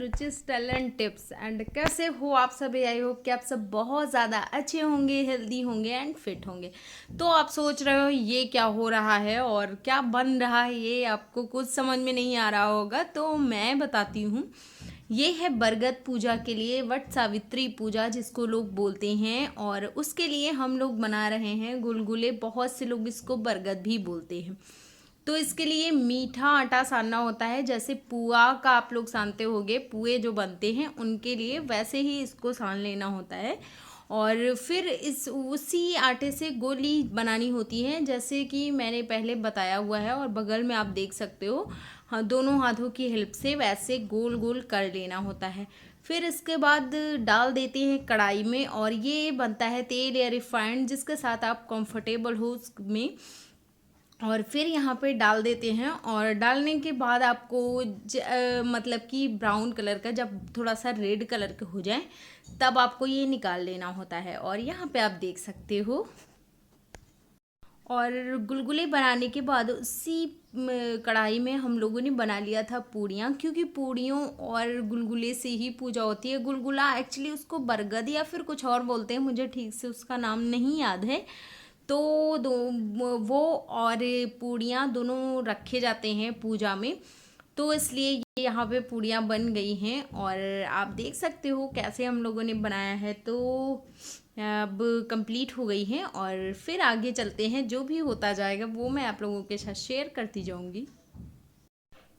रुचिस talent tips. And कैसे हो आप सभी? आई होप कि आप सब बहुत ज़्यादा अच्छे होंगे, हेल्दी होंगे एंड फिट होंगे। तो आप सोच रहे हो ये क्या हो रहा है और क्या बन रहा है, ये आपको कुछ समझ में नहीं आ रहा होगा, तो मैं बताती हूँ। ये है बरगद पूजा के लिए वट सावित्री पूजा जिसको लोग बोलते हैं, और उसके लिए हम लोग बना रहे हैं गुलगुले। बहुत से लोग इसको बरगद भी बोलते हैं। तो इसके लिए मीठा आटा सानना होता है, जैसे पुआ का आप लोग सानते होंगे, पुए जो बनते हैं उनके लिए वैसे ही इसको सान लेना होता है। और फिर इस उसी आटे से गोली बनानी होती है, जैसे कि मैंने पहले बताया हुआ है, और बगल में आप देख सकते हो। हाँ, दोनों हाथों की हेल्प से वैसे गोल गोल कर लेना होता है। फिर इसके बाद डाल देते हैं कढ़ाई में, और ये बनता है तेल या रिफाइंड, जिसके साथ आप कंफर्टेबल हो उसमें। और फिर यहाँ पे डाल देते हैं, और डालने के बाद आपको मतलब कि ब्राउन कलर का जब थोड़ा सा रेड कलर के हो जाए तब आपको ये निकाल लेना होता है। और यहाँ पे आप देख सकते हो। और गुलगुले बनाने के बाद उसी कढ़ाई में हम लोगों ने बना लिया था पूड़ियाँ, क्योंकि पूड़ियों और गुलगुले से ही पूजा होती है। गुलगुला एक्चुअली उसको बरगद या फिर कुछ और बोलते हैं, मुझे ठीक से उसका नाम नहीं याद है। तो वो और पूड़ियाँ दोनों रखे जाते हैं पूजा में। तो इसलिए ये यहाँ पे पूड़ियाँ बन गई हैं, और आप देख सकते हो कैसे हम लोगों ने बनाया है। तो अब कंप्लीट हो गई हैं, और फिर आगे चलते हैं। जो भी होता जाएगा वो मैं आप लोगों के साथ शेयर करती जाऊंगी।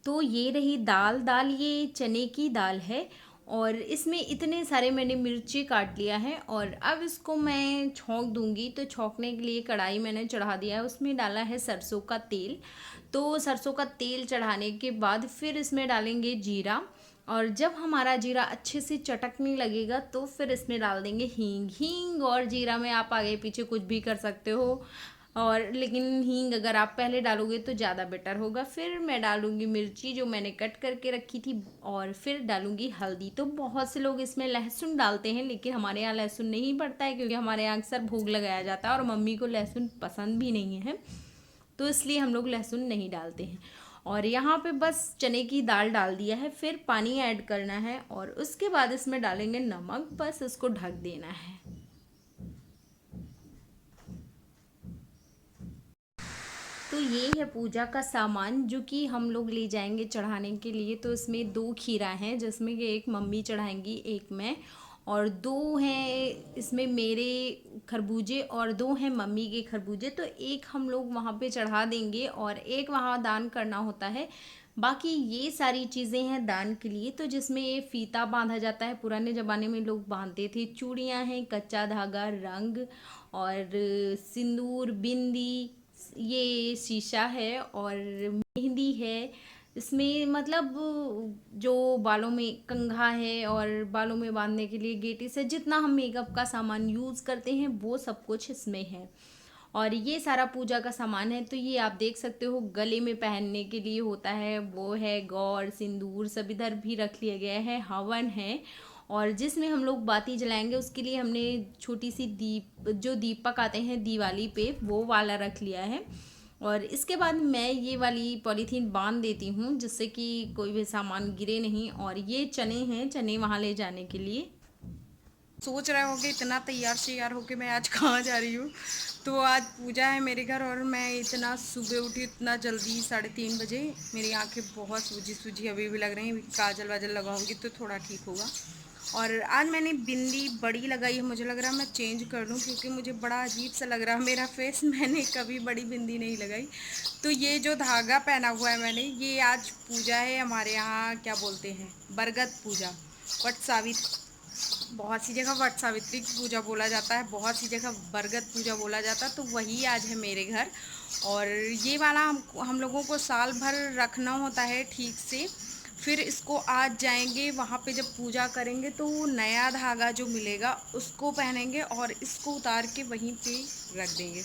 तो ये रही दाल। दाल ये चने की दाल है, और इसमें इतने सारे मैंने मिर्ची काट लिया है, और अब इसको मैं छौंक दूंगी। तो छौंकने के लिए कढ़ाई मैंने चढ़ा दिया है, उसमें डाला है सरसों का तेल। तो सरसों का तेल चढ़ाने के बाद फिर इसमें डालेंगे जीरा, और जब हमारा जीरा अच्छे से चटकने लगेगा तो फिर इसमें डाल देंगे हींग। हींग और जीरा में आप आगे पीछे कुछ भी कर सकते हो, और लेकिन हींग अगर आप पहले डालोगे तो ज़्यादा बेटर होगा। फिर मैं डालूंगी मिर्ची जो मैंने कट करके रखी थी, और फिर डालूंगी हल्दी। तो बहुत से लोग इसमें लहसुन डालते हैं, लेकिन हमारे यहाँ लहसुन नहीं पड़ता है, क्योंकि हमारे यहाँ अक्सर भोग लगाया जाता है और मम्मी को लहसुन पसंद भी नहीं है, तो इसलिए हम लोग लहसुन नहीं डालते हैं। और यहाँ पे बस चने की दाल डाल दिया है, फिर पानी ऐड करना है, और उसके बाद इसमें डालेंगे नमक। बस इसको ढक देना है। तो ये है पूजा का सामान जो कि हम लोग ले जाएंगे चढ़ाने के लिए। तो इसमें 2 खीरा हैं, जिसमें कि एक मम्मी चढ़ाएंगी, एक मैं, और 2 हैं इसमें मेरे खरबूजे, और 2 हैं मम्मी के खरबूजे। तो एक हम लोग वहाँ पे चढ़ा देंगे, और एक वहाँ दान करना होता है। बाकी ये सारी चीज़ें हैं दान के लिए। तो जिसमें ये फीता बांधा जाता है, पुराने ज़माने में लोग बांधते थे। चूड़ियाँ हैं, कच्चा धागा, रंग, और सिंदूर, बिंदी, ये शीशा है, और मेहंदी है। इसमें मतलब जो बालों में कंघा है, और बालों में बांधने के लिए गेटी से जितना हम मेकअप का सामान यूज़ करते हैं वो सब कुछ इसमें है। और ये सारा पूजा का सामान है। तो ये आप देख सकते हो गले में पहनने के लिए होता है, वो है गौर, सिंदूर, सब इधर भी रख लिया गया है। हवन है, और जिसमें हम लोग बाती जलाएंगे उसके लिए हमने छोटी सी दीप, जो दीपक आते हैं दिवाली पे, वो वाला रख लिया है। और इसके बाद मैं ये वाली पॉलीथीन बांध देती हूँ, जिससे कि कोई भी सामान गिरे नहीं। और ये चने हैं, चने वहाँ ले जाने के लिए। सोच रहे होगे इतना तैयार श्यार होके मैं आज कहाँ जा रही हूँ। तो आज पूजा है मेरे घर, और मैं इतना सुबह उठी, इतना जल्दी 3:30 बजे। मेरी आंखें बहुत सूजी सूजी अभी भी लग रही हैं। काजल वाजल लगाऊंगी तो थोड़ा ठीक होगा। और आज मैंने बिंदी बड़ी लगाई है, मुझे लग रहा है मैं चेंज कर लूँ, क्योंकि मुझे बड़ा अजीब सा लग रहा है मेरा फेस। मैंने कभी बड़ी बिंदी नहीं लगाई। तो ये जो धागा पहना हुआ है मैंने, ये आज पूजा है हमारे यहाँ, क्या बोलते हैं, बरगद पूजा, वट सावित्री। बहुत सी जगह वट सावित्री की पूजा बोला जाता है, बहुत सी जगह बरगद पूजा बोला जाता है। तो वही आज है मेरे घर। और ये वाला हम लोगों को साल भर रखना होता है ठीक से। फिर इसको आज जाएंगे वहाँ पे, जब पूजा करेंगे तो वो नया धागा जो मिलेगा उसको पहनेंगे, और इसको उतार के वहीं पे रख देंगे।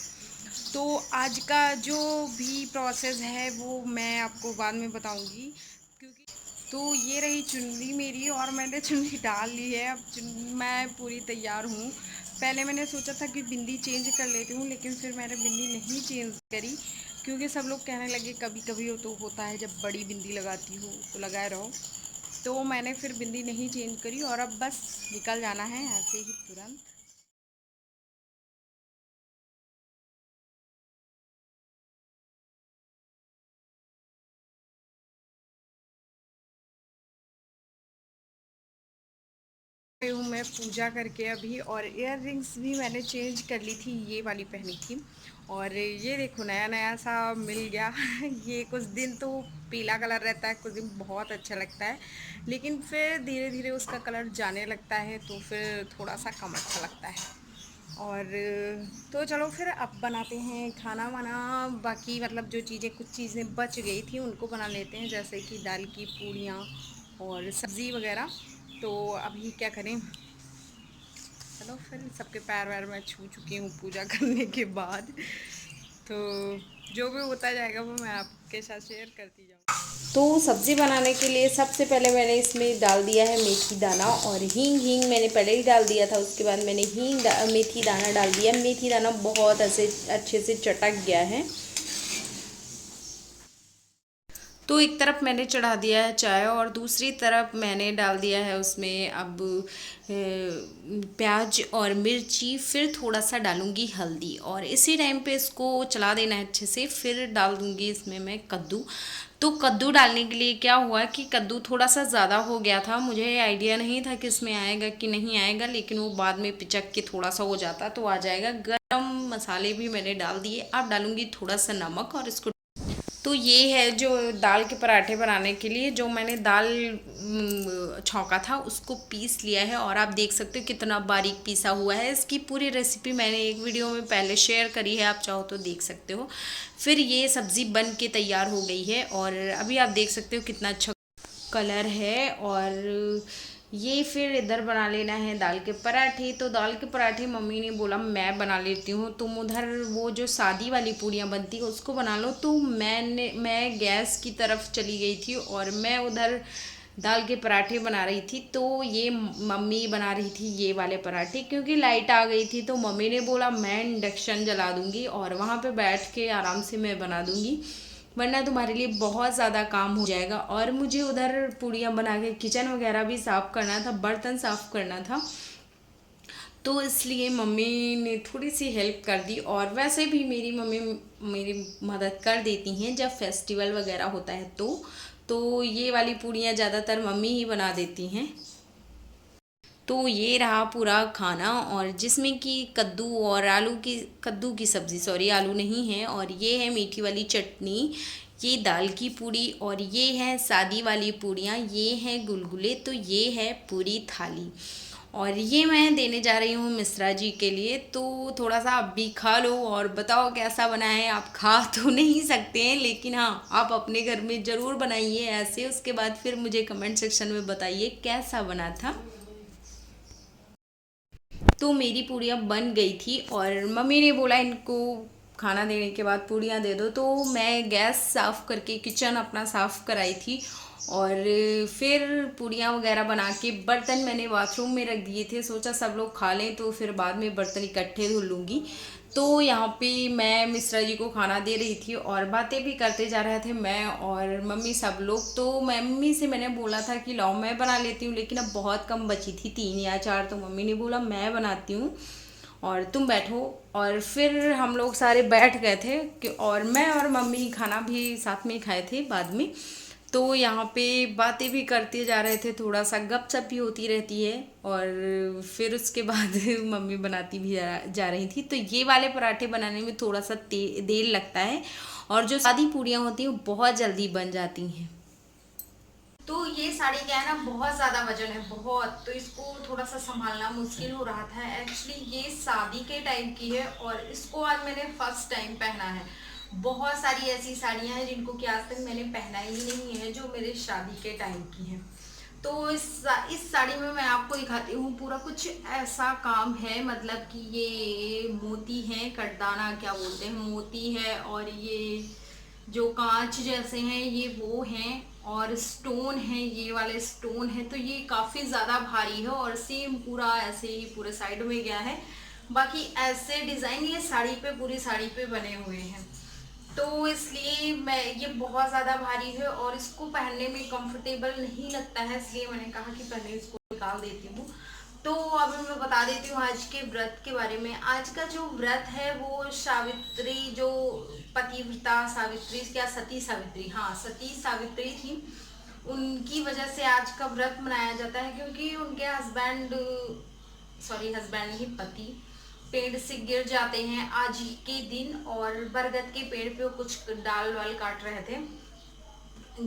तो आज का जो भी प्रोसेस है वो मैं आपको बाद में बताऊंगी, क्योंकि तो ये रही चुन्नी मेरी, और मैंने चुन्नी डाल ली है। अब मैं पूरी तैयार हूँ। पहले मैंने सोचा था कि बिंदी चेंज कर लेती हूँ, लेकिन फिर मैंने बिंदी नहीं चेंज करी, क्योंकि सब लोग कहने लगे कभी कभी हो तो होता है जब बड़ी बिंदी लगाती हो तो लगाए रहो। तो मैंने फिर बिंदी नहीं चेंज करी और अब बस निकल जाना है ऐसे ही तुरंत। हूँ मैं पूजा करके अभी, और इयर रिंग्स भी मैंने चेंज कर ली थी, ये वाली पहनी थी। और ये देखो नया नया सा मिल गया ये कुछ दिन तो पीला कलर रहता है, कुछ दिन बहुत अच्छा लगता है, लेकिन फिर धीरे धीरे उसका कलर जाने लगता है तो फिर थोड़ा सा कम अच्छा लगता है। और तो चलो फिर अब बनाते हैं खाना वाना। बाकी मतलब जो चीज़ें कुछ चीज़ें बच गई थी उनको बना लेते हैं, जैसे कि दाल की पूड़ियाँ और सब्ज़ी वगैरह। तो अभी क्या करें, चलो फिर सबके पैर वैर मैं छू चुकी हूँ पूजा करने के बाद। तो जो भी होता जाएगा वो मैं आपके साथ शेयर करती जाऊँ। तो सब्ज़ी बनाने के लिए सबसे पहले मैंने इसमें डाल दिया है मेथी दाना और हींग। हींग मैंने पहले ही डाल दिया था, उसके बाद मैंने मेथी दाना डाल दिया। मेथी दाना बहुत ऐसे अच्छे से चटक गया है। तो एक तरफ मैंने चढ़ा दिया है चाय और दूसरी तरफ मैंने डाल दिया है उसमें अब प्याज और मिर्ची, फिर थोड़ा सा डालूंगी हल्दी और इसी टाइम पे इसको चला देना है अच्छे से। फिर डाल दूंगी इसमें मैं कद्दू। तो कद्दू डालने के लिए क्या हुआ कि कद्दू थोड़ा सा ज़्यादा हो गया था, मुझे आइडिया नहीं था कि इसमें आएगा कि नहीं आएगा, लेकिन वो बाद में पिचक के थोड़ा सा हो जाता तो आ जाएगा। गरम मसाले भी मैंने डाल दिए। अब डालूंगी थोड़ा सा नमक और इसको। तो ये है जो दाल के पराठे बनाने के लिए जो मैंने दाल छौंका था उसको पीस लिया है और आप देख सकते हो कितना बारीक पीसा हुआ है। इसकी पूरी रेसिपी मैंने एक वीडियो में पहले शेयर करी है, आप चाहो तो देख सकते हो। फिर ये सब्ज़ी बन के तैयार हो गई है और अभी आप देख सकते हो कितना अच्छा कलर है। और ये फिर इधर बना लेना है दाल के पराठे। तो दाल के पराठे मम्मी ने बोला मैं बना लेती हूँ, तुम उधर वो जो सादी वाली पूड़ियाँ बनती है उसको बना लो। तो मैं गैस की तरफ चली गई थी और मैं उधर दाल के पराठे बना रही थी। तो ये मम्मी बना रही थी ये वाले पराठे, क्योंकि लाइट आ गई थी तो मम्मी ने बोला मैं इंडक्शन जला दूँगी और वहाँ पे बैठ के आराम से मैं बना दूँगी, वरना तुम्हारे लिए बहुत ज़्यादा काम हो जाएगा। और मुझे उधर पूड़ियाँ बना के किचन वगैरह भी साफ़ करना था, बर्तन साफ़ करना था, तो इसलिए मम्मी ने थोड़ी सी हेल्प कर दी। और वैसे भी मेरी मम्मी मेरी मदद कर देती हैं जब फेस्टिवल वगैरह होता है तो ये वाली पूड़ियाँ ज़्यादातर मम्मी ही बना देती हैं। तो ये रहा पूरा खाना, और जिसमें कि कद्दू की सब्ज़ी, सॉरी आलू नहीं है, और ये है मीठी वाली चटनी, ये दाल की पूड़ी, और ये है सादी वाली पूड़ियाँ, ये हैं गुलगुले। तो ये है पूरी थाली और ये मैं देने जा रही हूँ मिश्रा जी के लिए। तो थोड़ा सा आप भी खा लो और बताओ कैसा बना है। आप खा तो नहीं सकते हैं, लेकिन हाँ आप अपने घर में ज़रूर बनाइए ऐसे, उसके बाद फिर मुझे कमेंट सेक्शन में बताइए कैसा बना था। तो मेरी पूड़ियाँ बन गई थी और मम्मी ने बोला इनको खाना देने के बाद पूड़ियाँ दे दो। तो मैं गैस साफ़ करके किचन अपना साफ़ कराई थी और फिर पूड़ियाँ वगैरह बना के बर्तन मैंने बाथरूम में रख दिए थे, सोचा सब लोग खा लें तो फिर बाद में बर्तन इकट्ठे धुल लूँगी। तो यहाँ पे मैं मिश्रा जी को खाना दे रही थी और बातें भी करते जा रहे थे मैं और मम्मी सब लोग। तो मम्मी से मैंने बोला था कि लाओ मैं बना लेती हूँ, लेकिन अब बहुत कम बची थी, 3 या 4, तो मम्मी ने बोला मैं बनाती हूँ और तुम बैठो। और फिर हम लोग सारे बैठ गए थे और मैं और मम्मी खाना भी साथ में खाए थे बाद में। तो यहाँ पे बातें भी करते जा रहे थे, थोड़ा सा गपशप भी होती रहती है और फिर उसके बाद मम्मी बनाती भी जा रही थी। तो ये वाले पराठे बनाने में थोड़ा सा देर लगता है और जो सादी पूड़ियाँ होती हैं वो बहुत जल्दी बन जाती हैं। तो ये साड़ी क्या है ना, बहुत ज़्यादा वजन है बहुत, तो इसको थोड़ा सा संभालना मुश्किल हो रहा था। एक्चुअली ये शादी के टाइप की है और इसको आज मैंने फर्स्ट टाइम पहना है। बहुत सारी ऐसी साड़ियाँ हैं जिनको कि आज तक मैंने पहना ही नहीं है, जो मेरे शादी के टाइम की हैं। तो इस साड़ी में मैं आपको दिखाती हूँ पूरा कुछ ऐसा काम है, मतलब कि ये मोती है, कटदाना क्या बोलते हैं, मोती है, और ये जो कांच जैसे हैं ये वो हैं, और स्टोन है, ये वाले स्टोन है। तो ये काफ़ी ज़्यादा भारी है और सेम पूरा ऐसे ही पूरे साइड में गया है। बाकी ऐसे डिज़ाइन ये साड़ी पे, पूरी साड़ी पे बने हुए हैं। तो इसलिए मैं ये बहुत ज़्यादा भारी है और इसको पहनने में कंफर्टेबल नहीं लगता है, इसलिए मैंने कहा कि पहले इसको निकाल देती हूँ। तो अभी मैं बता देती हूँ आज के व्रत के बारे में। आज का जो व्रत है वो सावित्री, जो पतिव्रता सावित्री, क्या सती सावित्री, हाँ सती सावित्री थी, उनकी वजह से आज का व्रत मनाया जाता है, क्योंकि उनके हस्बैंड, सॉरी हस्बैंड नहीं, पति पेड़ से गिर जाते हैं आज ही के दिन, और बरगद के पेड़ पे वो कुछ डाल वाल काट रहे थे,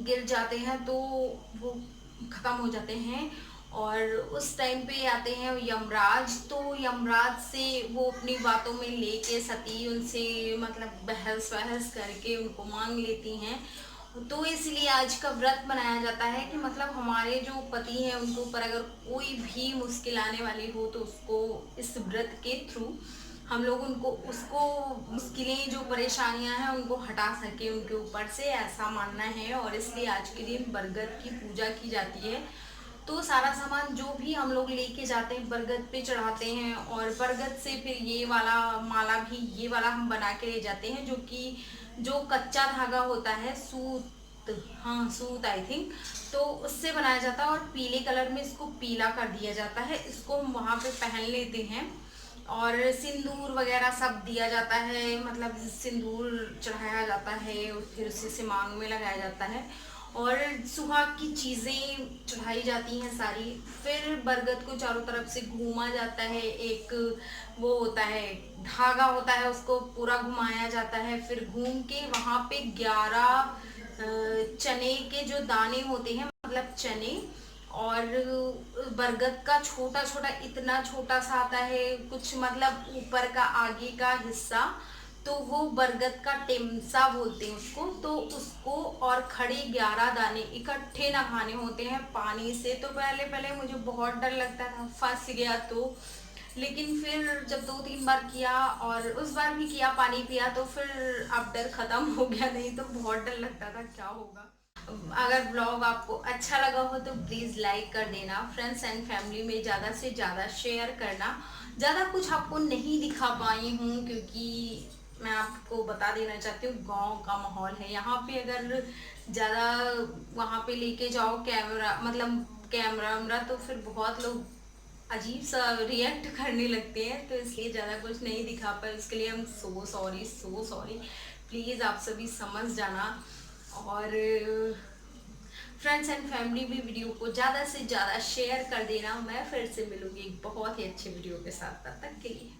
गिर जाते हैं तो वो खत्म हो जाते हैं। और उस टाइम पे आते हैं यमराज, तो यमराज से वो अपनी बातों में लेके सती उनसे मतलब बहस वहस करके उनको मांग लेती हैं। तो इसलिए आज का व्रत मनाया जाता है कि मतलब हमारे जो पति हैं उनके ऊपर अगर कोई भी मुश्किल आने वाली हो तो उसको इस व्रत के थ्रू हम लोग उनको उसको मुश्किलें जो परेशानियां हैं उनको हटा सके उनके ऊपर से, ऐसा मानना है। और इसलिए आज के दिन बरगद की पूजा की जाती है। तो सारा सामान जो भी हम लोग लेके जाते हैं बरगद पे चढ़ाते हैं, और बरगद से फिर ये वाला माला भी, ये वाला हम बना के ले जाते हैं, जो कि जो कच्चा धागा होता है, सूत, हाँ सूत आई थिंक, तो उससे बनाया जाता है और पीले कलर में इसको पीला कर दिया जाता है। इसको हम वहाँ पे पहन लेते हैं और सिंदूर वगैरह सब दिया जाता है, मतलब सिंदूर चढ़ाया जाता है और फिर उसे मांग में लगाया जाता है और सुहाग की चीज़ें चढ़ाई जाती हैं सारी। फिर बरगद को चारों तरफ से घूमा जाता है, एक वो होता है धागा होता है, उसको पूरा घुमाया जाता है। फिर घूम के वहाँ पे 11 चने के जो दाने होते हैं, मतलब चने, और बरगद का छोटा छोटा, इतना छोटा सा आता है कुछ, मतलब ऊपर का आगे का हिस्सा, तो वो बरगद का टेमसा बोलते हैं उसको। तो उसको और खड़े 11 दाने इकट्ठे नहाने होते हैं पानी से। तो पहले पहले मुझे बहुत डर लगता था, फंस गया तो, लेकिन फिर जब 2-3 बार किया और उस बार भी किया, पानी पिया, तो फिर अब डर खत्म हो गया, नहीं तो बहुत डर लगता था क्या होगा। अगर ब्लॉग आपको अच्छा लगा हो तो प्लीज़ लाइक कर देना, फ्रेंड्स एंड फैमिली में ज़्यादा से ज़्यादा शेयर करना। ज़्यादा कुछ आपको नहीं दिखा पाई हूँ क्योंकि मैं आपको बता देना चाहती हूँ गांव का माहौल है यहाँ पे। अगर ज़्यादा वहाँ पे लेके जाओ कैमरा, मतलब कैमरा वैमरा, तो फिर बहुत लोग अजीब सा रिएक्ट करने लगते हैं, तो इसलिए ज़्यादा कुछ नहीं दिखा पाए, उसके लिए हम so sorry, so sorry. Please आप सभी समझ जाना। और फ्रेंड्स एंड फैमिली भी वीडियो को ज़्यादा से ज़्यादा शेयर कर देना। मैं फिर से मिलूंगी एक बहुत ही अच्छे वीडियो के साथ, तब तक के लिए।